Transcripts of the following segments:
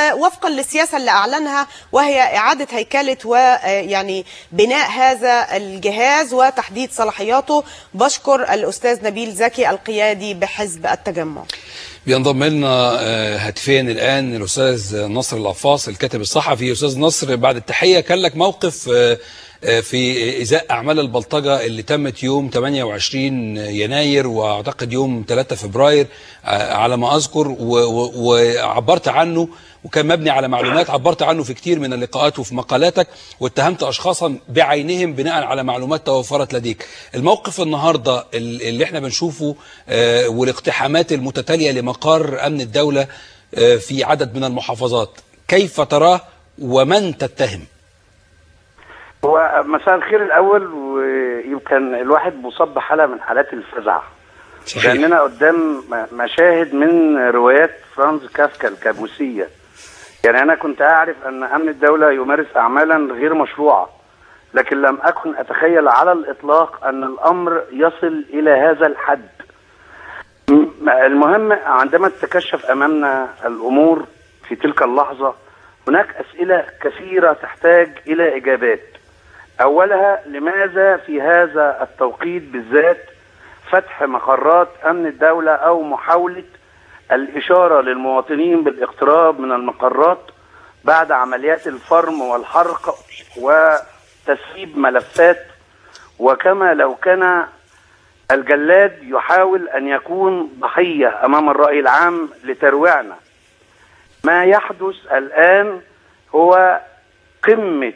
وفقا للسياسة اللي أعلنها، وهي إعادة هيكلة ويعني بناء هذا الجهاز وتحديد صلاحياته. بشكر الأستاذ نبيل زكي القيادي بحزب التجمع. بينضم لنا هاتفيا الآن الأستاذ نصر العفاص الكاتب الصحفي. أستاذ نصر، بعد التحية، كان لك موقف في إزاء أعمال البلطجة اللي تمت يوم 28 يناير وأعتقد يوم 3 فبراير على ما أذكر، وعبرت عنه، وكان مبني على معلومات عبرت عنه في كتير من اللقاءات وفي مقالاتك، واتهمت أشخاصا بعينهم بناء على معلومات توفرت لديك. الموقف النهاردة اللي احنا بنشوفه والاقتحامات المتتالية لمقار أمن الدولة في عدد من المحافظات، كيف تراه ومن تتهم؟ هو مساء الخير الأول، ويمكن الواحد مصاب بحالة من حالات الفزع، لأننا قدام مشاهد من روايات فرانز كافكا الكابوسية. يعني أنا كنت أعرف أن أمن الدولة يمارس أعمالا غير مشروعة، لكن لم أكن أتخيل على الإطلاق أن الأمر يصل إلى هذا الحد. المهم، عندما تتكشف أمامنا الأمور في تلك اللحظة، هناك أسئلة كثيرة تحتاج إلى إجابات. أولها، لماذا في هذا التوقيت بالذات فتح مقرات أمن الدولة أو محاولة الإشارة للمواطنين بالاقتراب من المقرات بعد عمليات الفرم والحرق وتسريب ملفات، وكما لو كان الجلاد يحاول أن يكون ضحية أمام الرأي العام لترويعنا. ما يحدث الآن هو قمة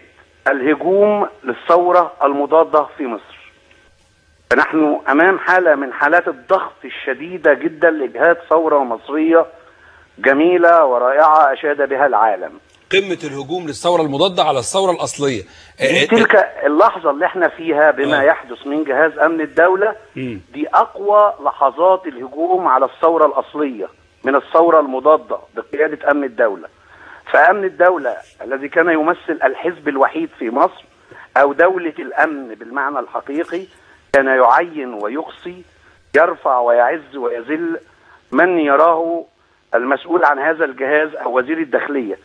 الهجوم للثورة المضادة في مصر. فنحن أمام حالة من حالات الضغط الشديدة جدا لإجهاد ثورة مصرية جميلة ورائعة أشاد بها العالم. قمة الهجوم للثورة المضادة على الثورة الأصلية. تلك اللحظة اللي احنا فيها بما يحدث من جهاز أمن الدولة دي أقوى لحظات الهجوم على الثورة الأصلية من الثورة المضادة بقيادة أمن الدولة. فأمن الدولة الذي كان يمثل الحزب الوحيد في مصر أو دولة الأمن بالمعنى الحقيقي، كان يعين ويقصي، يرفع ويعز ويذل من يراه المسؤول عن هذا الجهاز أو وزير الداخلية.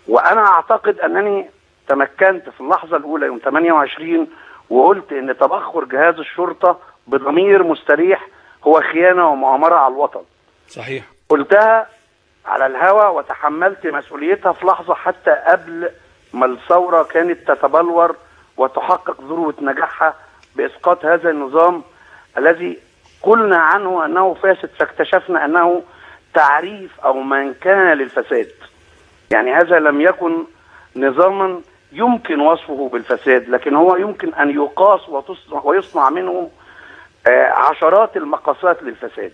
وأنا أعتقد أنني تمكنت في اللحظة الأولى يوم 28 وقلت أن تبخر جهاز الشرطة بضمير مستريح هو خيانة ومؤامرة على الوطن. صحيح. قلتها على الهوى وتحملت مسؤوليتها في لحظة، حتى قبل ما الثورة كانت تتبلور وتحقق ذروة نجاحها بإسقاط هذا النظام الذي قلنا عنه أنه فاسد، فاكتشفنا أنه تعريف أو من كان للفساد. يعني هذا لم يكن نظاما يمكن وصفه بالفساد، لكن هو يمكن أن يقاس ويصنع منه عشرات المقاسات للفساد.